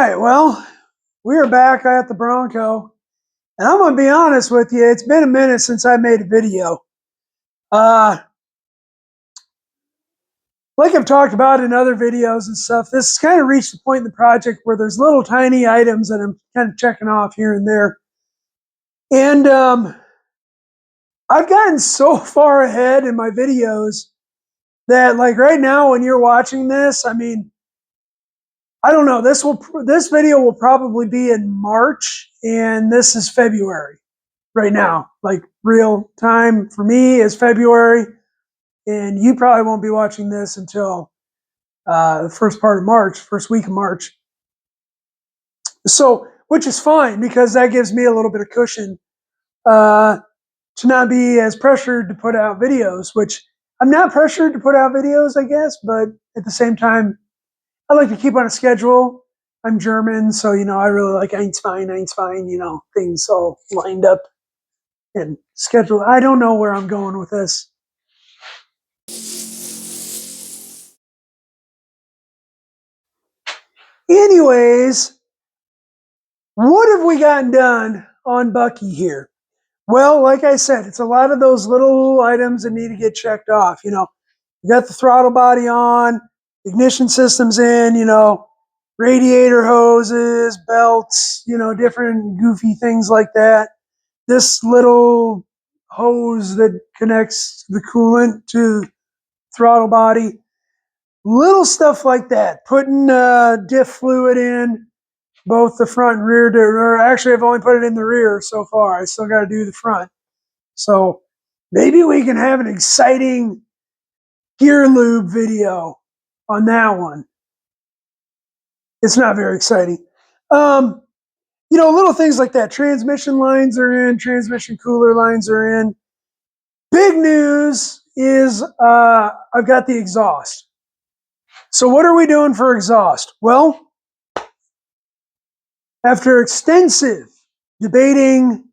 right, well, we are back at the Bronco, and I'm gonna be honest with you, it's been a minute since I made a video. Uh, like I've talked about in other videos and stuff, this has kind of reached the point in the project where there's little tiny items that I'm kind of checking off here and there. And I've gotten so far ahead in my videos that like right now when you're watching this, I mean, I don't know, this video will probably be in March and this is February right now. Like real time for me is February, and you probably won't be watching this until the first part of March, first week of March. So, which is fine because that gives me a little bit of cushion uh, to not be as pressured to put out videos. Which I'm not pressured to put out videos, I guess, but at the same time, I like to keep on a schedule. I'm German, so I really like Einstein, things all lined up and scheduled. I don't know where I'm going with this. Anyways, what have we gotten done on Bucky here? Well, like I said, it's a lot of those little items that need to get checked off. We got the throttle body on, ignition systems in, radiator hoses, belts, different goofy things like that. This little hose that connects the coolant to the throttle body. Little stuff like that. Putting diff fluid in both the front and rear, or actually I've only put it in the rear so far. I still got to do the front. So maybe we can have an exciting gear lube video on that one. It's not very exciting. Little things like that. Transmission lines are in, transmission cooler lines are in. Big news is I've got the exhaust. So what are we doing for exhaust? Well, after extensive debating,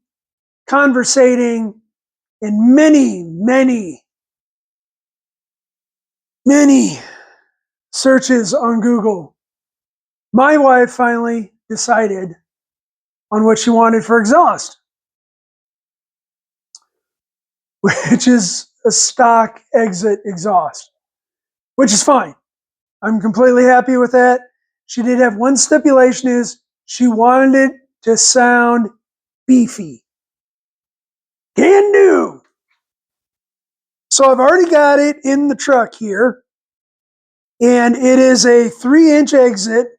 conversating, and many searches on Google, my wife finally decided on what she wanted for exhaust, which is a stock exit exhaust, which is fine. I'm completely happy with that. She did have one stipulation: is she wanted it to sound beefy. Can do. So I've already got it in the truck here, and it is a 3-inch exit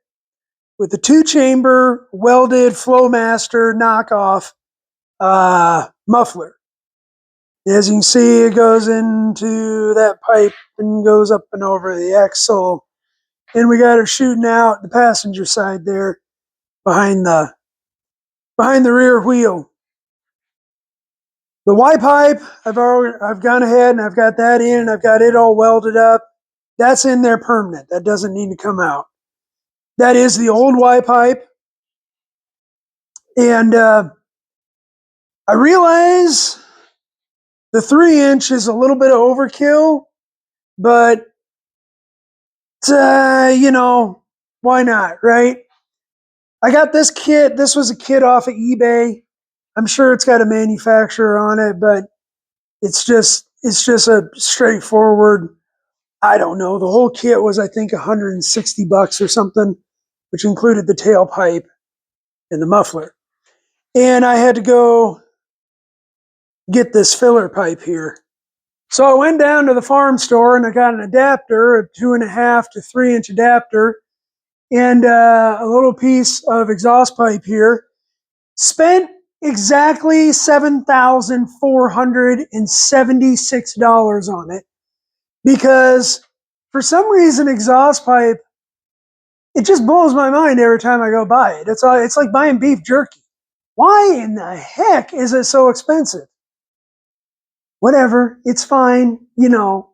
with a 2-chamber welded Flowmaster knockoff muffler. As you can see, it goes into that pipe and goes up and over the axle. And we got her shooting out the passenger side there behind the rear wheel. The Y pipe, I've gone ahead and I've got that in. I've got it all welded up. That's in there permanent. That doesn't need to come out. That is the old Y pipe. And I realize the 3-inch is a little bit of overkill, but why not, right? I got this kit. This was a kit off of eBay. I'm sure it's got a manufacturer on it, but it's just a straightforward, I don't know. The whole kit was, I think, $160 or something, which included the tailpipe and the muffler. And I had to go get this filler pipe here. So I went down to the farm store and I got an adapter, a 2.5 to 3-inch adapter, and a little piece of exhaust pipe here. Spent exactly $7,476 on it because for some reason exhaust pipe, it just blows my mind every time I go buy it. It's like buying beef jerky. Why in the heck is it so expensive? Whatever, it's fine. We got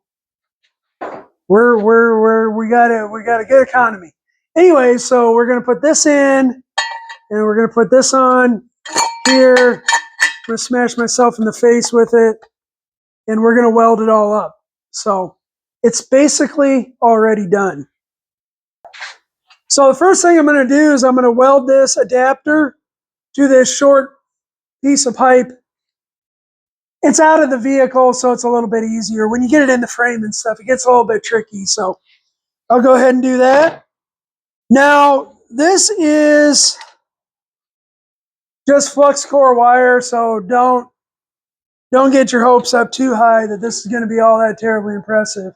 a good economy. Anyway, so we're gonna put this in, and we're gonna put this on here. I'm gonna smash myself in the face with it, and we're gonna weld it all up. So it's basically already done. So the first thing I'm going to do is I'm going to weld this adapter to this short piece of pipe. It's out of the vehicle, so it's a little bit easier. When you get it in the frame and stuff, it gets a little bit tricky. So I'll go ahead and do that. Now, this is just flux core wire, so don't get your hopes up too high that this is going to be all that terribly impressive.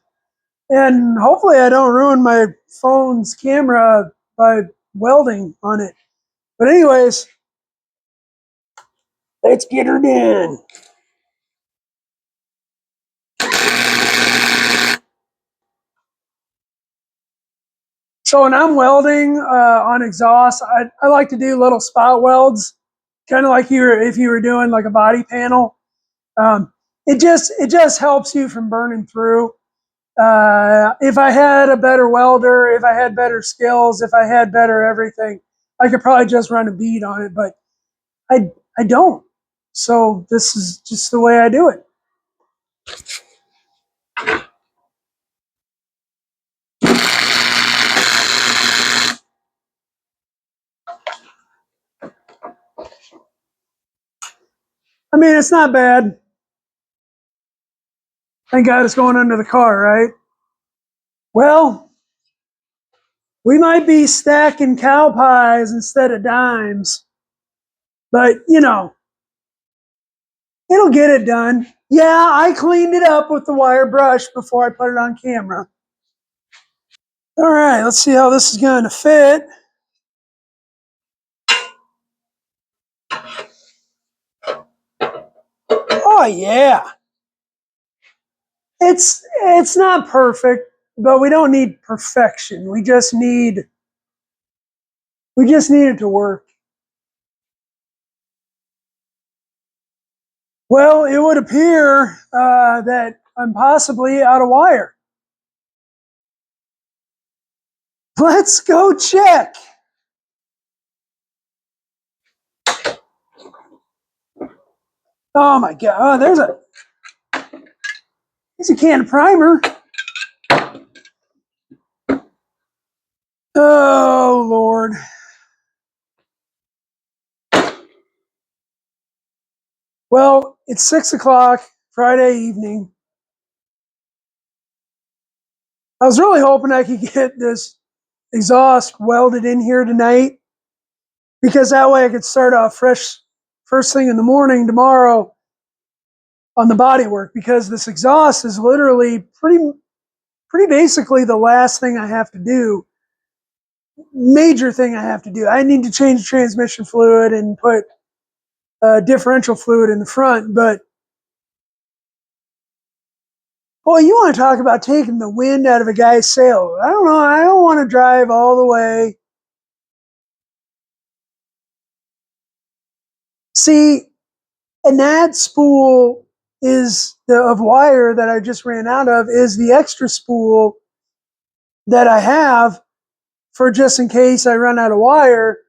And hopefully I don't ruin my phone's camera by welding on it. But anyways, let's get her done. So when I'm welding on exhaust, I like to do little spot welds, kind of like if you were doing like a body panel. It just helps you from burning through. If I had a better welder, if I had better skills, if I had better everything, I could probably just run a bead on it, but I don't. So this is just the way I do it. I mean, it's not bad. Thank God it's going under the car, right? Well, we might be stacking cow pies instead of dimes, but it'll get it done. Yeah, I cleaned it up with the wire brush before I put it on camera. All right, let's see how this is going to fit. Oh yeah. It's not perfect, but we don't need perfection. We just need it to work. Well, it would appear that I'm possibly out of wire. Let's go check. Oh my god! Oh, there's a can of primer. Oh Lord. Well, it's 6 o'clock Friday evening. I was really hoping I could get this exhaust welded in here tonight because that way I could start off fresh first thing in the morning tomorrow on the body work, because this exhaust is literally pretty basically the last thing I have to do. Major thing I have to do. I need to change transmission fluid and put differential fluid in the front, but boy, you want to talk about taking the wind out of a guy's sail. I don't know. I don't want to drive all the way. See, and that spool of wire that I just ran out of is the extra spool that I have for just in case I run out of wire.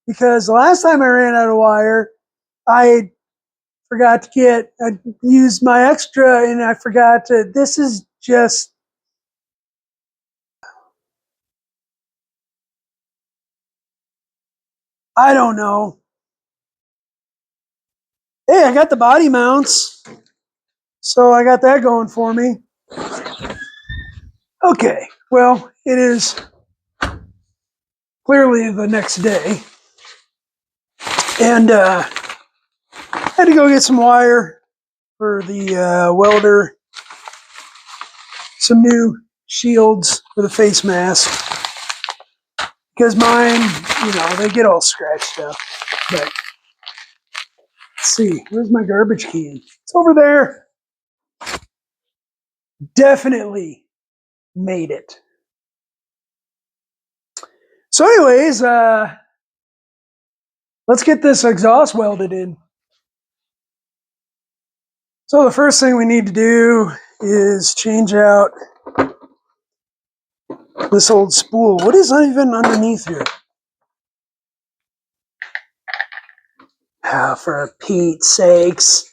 Because the last time I ran out of wire, I I used my extra and I forgot to, this is just, I don't know. Hey, I got the body mounts. So I got that going for me. Okay, well, it is clearly the next day. And I had to go get some wire for the welder, some new shields for the face mask. Because mine, they get all scratched up. But let's see, where's my garbage can? It's over there. Definitely made it. So, anyways, let's get this exhaust welded in. So, the first thing we need to do is change out this old spool. What is even underneath here? Ah, for Pete's sakes.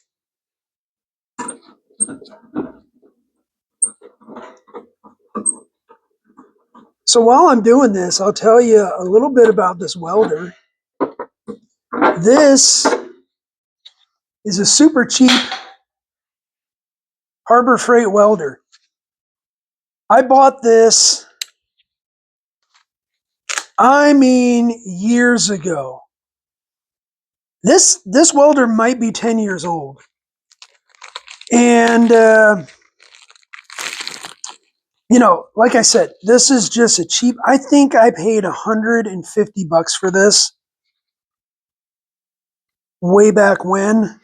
So while I'm doing this, I'll tell you a little bit about this welder. This is a super cheap Harbor Freight welder. I bought this, I mean, years ago. This welder might be 10 years old. And, like I said, this is just a cheap, I think I paid $150 for this way back when.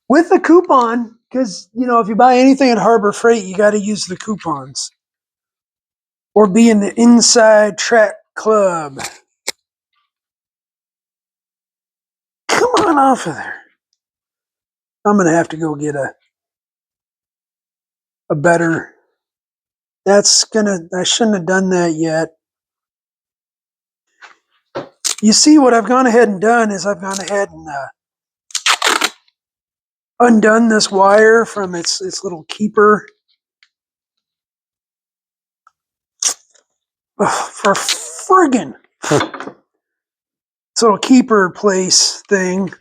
With the coupon, because, if you buy anything at Harbor Freight, you got to use the coupons. Or be in the Inside Track Club. Come on off of there. I'm going to have to go get a better. I shouldn't have done that yet. You see, what I've gone ahead and done is I've gone ahead and undone this wire from its little keeper. For friggin' its little keeper place thing.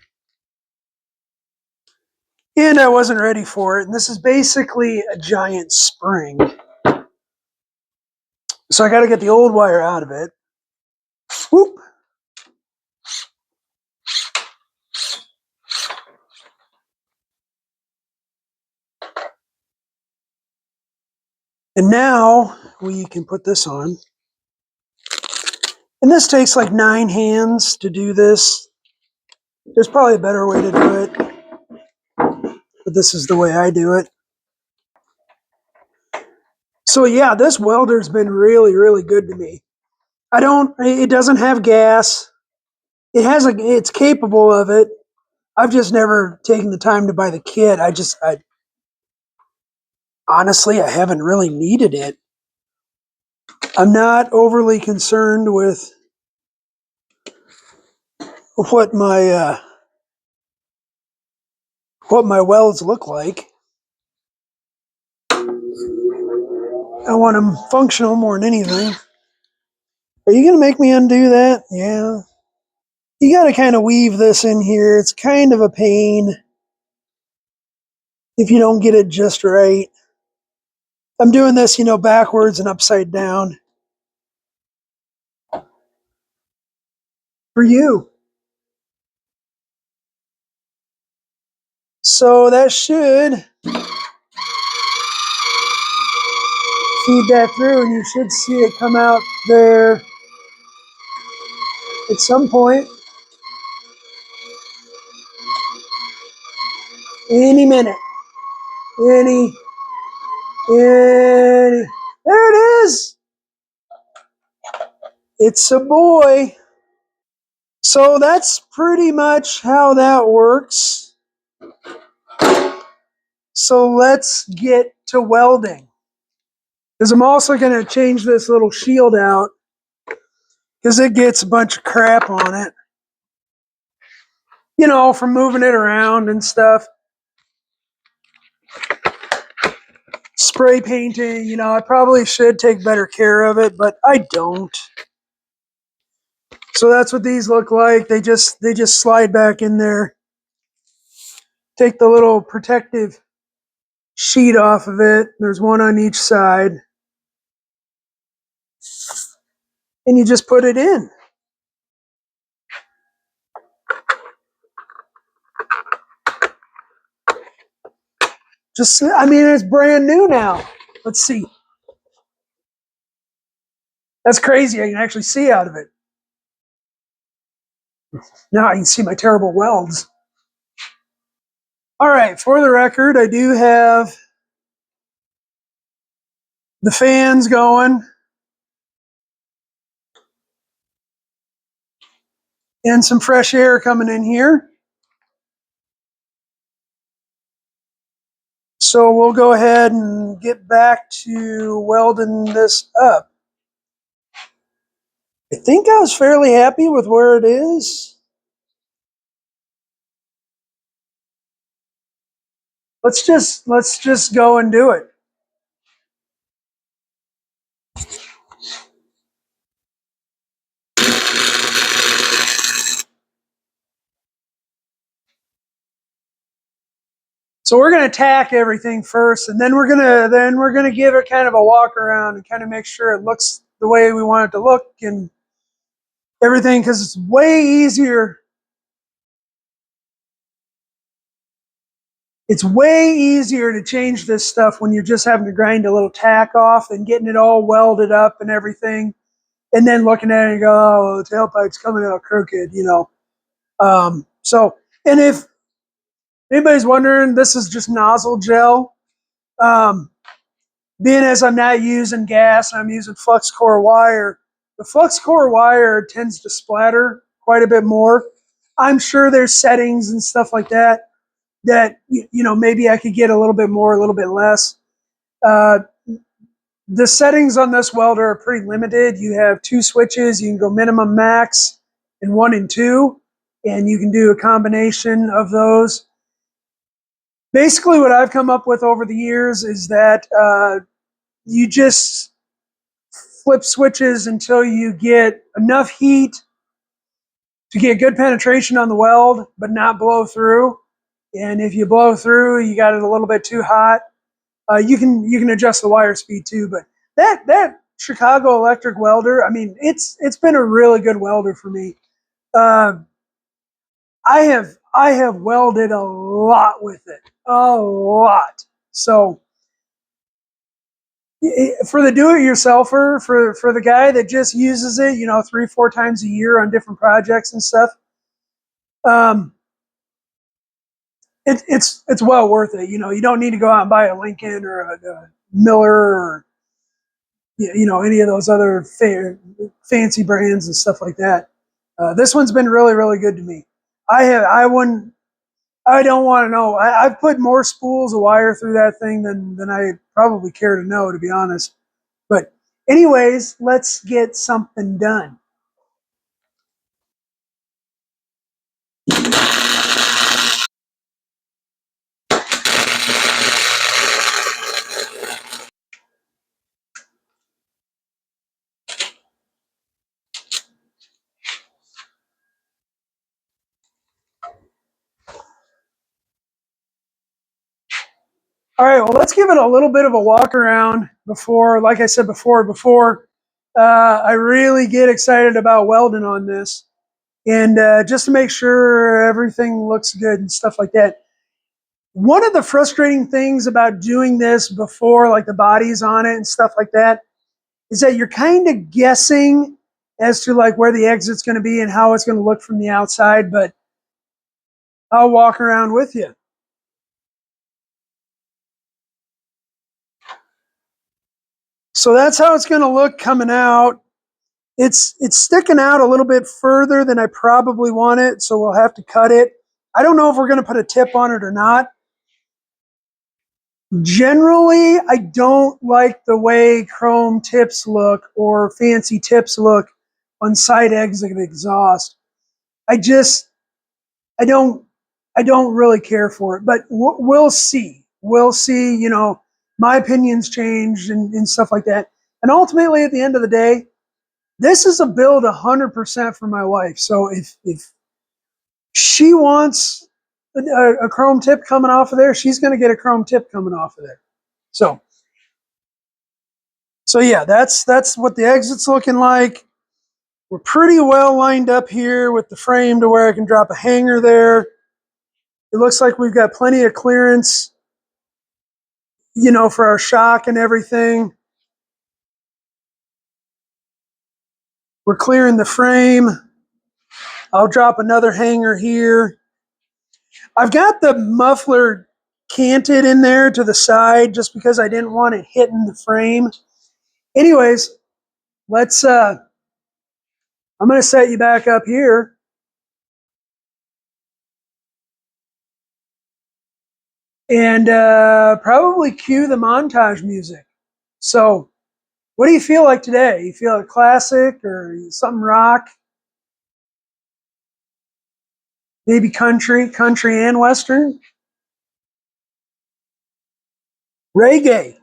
And I wasn't ready for it. And this is basically a giant spring. So I got to get the old wire out of it. Whoop. And now we can put this on. And this takes like 9 hands to do this. There's probably a better way to do it, but this is the way I do it. So yeah, this welder's been really, really good to me. It doesn't have gas. It's capable of it. I've just never taken the time to buy the kit. Honestly, I haven't really needed it. I'm not overly concerned with what my welds look like. I want them functional more than anything. Are you going to make me undo that? Yeah. You got to kind of weave this in here. It's kind of a pain if you don't get it just right. I'm doing this, backwards and upside down. For you. So that should feed that through, and you should see it come out there at some point. Any minute. Any. There it is. It's a boy. So that's pretty much how that works. So let's get to welding. Because I'm also going to change this little shield out because it gets a bunch of crap on it. From moving it around and stuff. Spray painting, I probably should take better care of it, but I don't. So that's what these look like. They just slide back in there. Take the little protective sheet off of it. There's one on each side. And you just put it in. It's brand new now. Let's see. That's crazy. I can actually see out of it. Now I can see my terrible welds. All right, for the record, I do have the fans going and some fresh air coming in here. So we'll go ahead and get back to welding this up. I think I was fairly happy with where it is. Let's just go and do it. So we're going to tack everything first, and then we're gonna give it kind of a walk around and kind of make sure it looks the way we want it to look and everything, because it's way easier. It's way easier to change this stuff when you're just having to grind a little tack off and getting it all welded up and everything, and then looking at it and go, oh, the tailpipe's coming out crooked, you know. So, and if anybody's wondering, this is just nozzle gel. Um, Being as I'm not using gas and I'm using flux core wire, the flux core wire tends to splatter quite a bit more. I'm sure there's settings and stuff like that you know, maybe I could get a little bit more, a little bit less. Uh, the settings on this welder are pretty limited. You have 2 switches. You can go minimum, max, and 1 and 2, and you can do a combination of those. Basically, what I've come up with over the years is that you just flip switches until you get enough heat to get good penetration on the weld, but not blow through. And if you blow through, you got it a little bit too hot. You can adjust the wire speed too. But that Chicago electric welder, I mean, it's been a really good welder for me. Uh, I have welded a lot with it, a lot. So for the do-it-yourselfer, for the guy that just uses it, you know, 3-4 times a year on different projects and stuff, um, it's well worth it. You know, you don't need to go out and buy a Lincoln or a Miller or you know, any of those other fancy brands and stuff like that. This one's been really, really good to me. I don't want to know. I've put more spools of wire through that thing than I probably care to know, to be honest. But anyways, let's get something done. All right, well, let's give it a little bit of a walk around before, like I said before I really get excited about welding on this. And just to make sure everything looks good and stuff like that. One of the frustrating things about doing this before, like the body's on it and stuff like that, is that you're kind of guessing as to like where the exit's going to be and how it's going to look from the outside. But I'll walk around with you. So that's how it's going to look coming out. It's sticking out a little bit further than I probably want it, so we'll have to cut it. I don't know if we're going to put a tip on it or not. Generally, I don't like the way chrome tips look or fancy tips look on side exit exhaust. I just, I don't, I don't really care for it. But we'll see. We'll see. You know, my opinions change and stuff like that. And ultimately, at the end of the day, this is a build 100% for my wife. So if she wants a chrome tip coming off of there, she's going to get a chrome tip coming off of there. So yeah, that's what the exit's looking like. We're pretty well lined up here with the frame to where I can drop a hanger there. It looks like we've got plenty of clearance, you know, for our shock and everything. We're clearing the frame. I'll drop another hanger here. I've got the muffler canted in there to the side just because I didn't want it hitting the frame. Anyways, let's I'm going to set you back up here. And probably cue the montage music. So, what do you feel like today? You feel like classic or something rock? Maybe country and western? Reggae.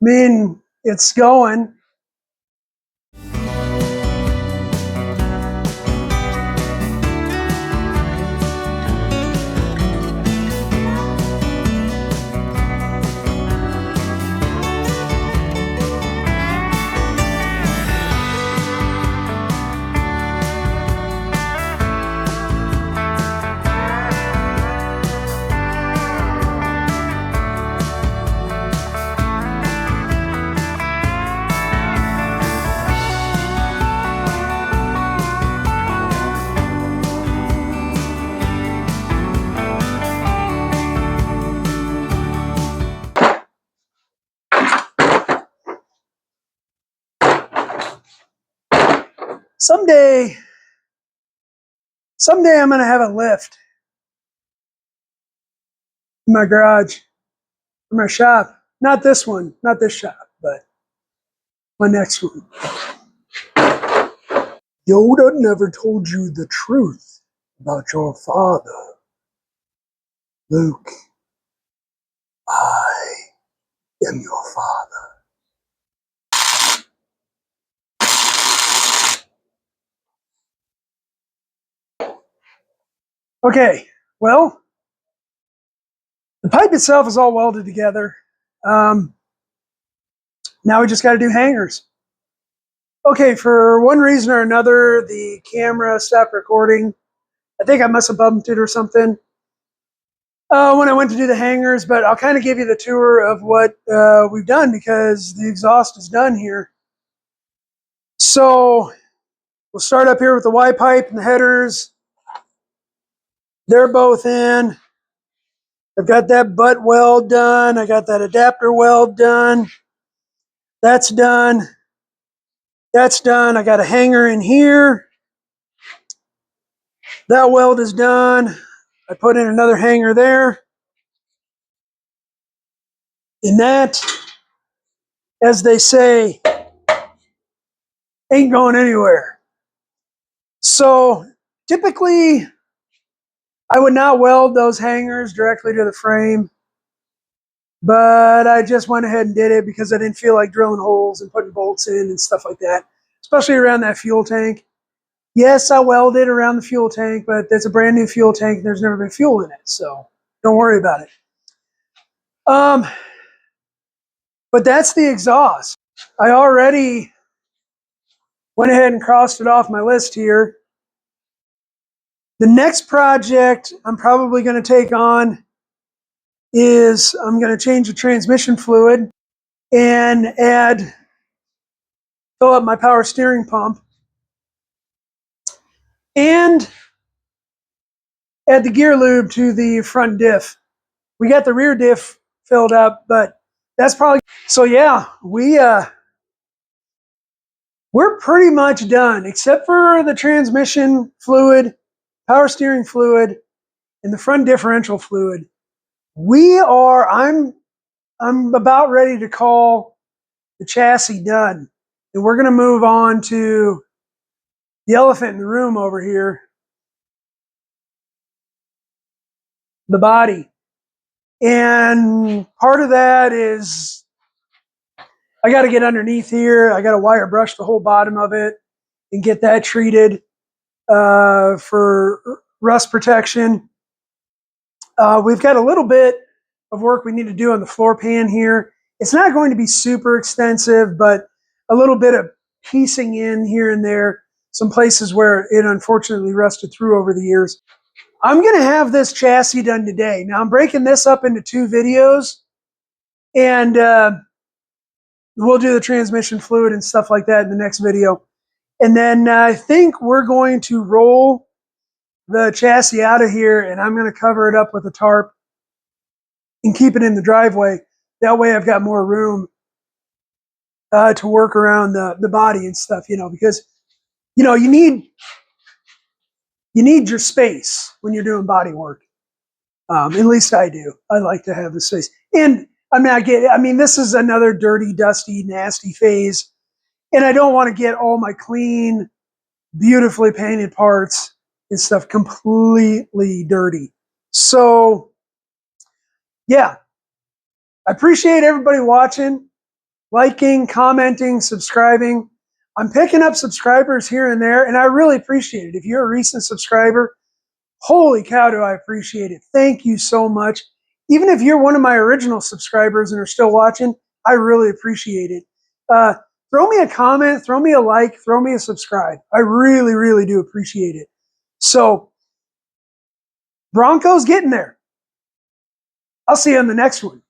mean, it's going. Someday I'm going to have a lift in my garage or my shop. Not this one, not this shop, but my next one. Yoda never told you the truth about your father. Luke, I am your father. Okay, well, the pipe itself is all welded together. Now we just got to do hangers. Okay, for one reason or another, the camera stopped recording. I think I must have bumped it or something when I went to do the hangers, but I'll kind of give you the tour of what we've done because the exhaust is done here. So we'll start up here with the Y pipe and the headers. They're both in. I've got that butt weld done. I got that adapter weld done. That's done. That's done. I got a hanger in here. That weld is done. I put in another hanger there. And that, as they say, ain't going anywhere. So typically, I would not weld those hangers directly to the frame, but I just went ahead and did it because I didn't feel like drilling holes and putting bolts in and stuff like that, especially around that fuel tank. Yes, I welded around the fuel tank, but it's a brand new fuel tank and there's never been fuel in it, so don't worry about it. But that's the exhaust. I already went ahead and crossed it off my list here. The next project I'm probably going to take on is I'm going to change the transmission fluid and fill up my power steering pump and add the gear lube to the front diff. We got the rear diff filled up, but that's probably, so yeah, we're pretty much done except for the transmission fluid, power steering fluid, and the front differential fluid. I'm about ready to call the chassis done. And we're going to move on to the elephant in the room over here, the body. And part of that is I got to get underneath here. I got to wire brush the whole bottom of it and get that treated for rust protection. We've got a little bit of work we need to do on the floor pan here. It's not going to be super extensive, but a little bit of piecing in here and there, some places where it unfortunately rusted through over the years. I'm going to have this chassis done today. Now I'm breaking this up into 2 videos, and we'll do the transmission fluid and stuff like that in the next video. And then I think we're going to roll the chassis out of here, and I'm going to cover it up with a tarp and keep it in the driveway. That way I've got more room to work around the body and stuff, because, you need your space when you're doing body work. At least I do. I like to have the space. And this is another dirty, dusty, nasty phase. And I don't want to get all my clean, beautifully painted parts and stuff completely dirty. So, yeah, I appreciate everybody watching. liking, commenting, subscribing. I'm picking up subscribers here and there, and I really appreciate it. If you're a recent subscriber, holy cow, do I appreciate it. Thank you so much. Even if you're one of my original subscribers and are still watching, I really appreciate it. Throw me a comment, throw me a like, throw me a subscribe. I really, really do appreciate it. So, Bronco's getting there. I'll see you on the next one.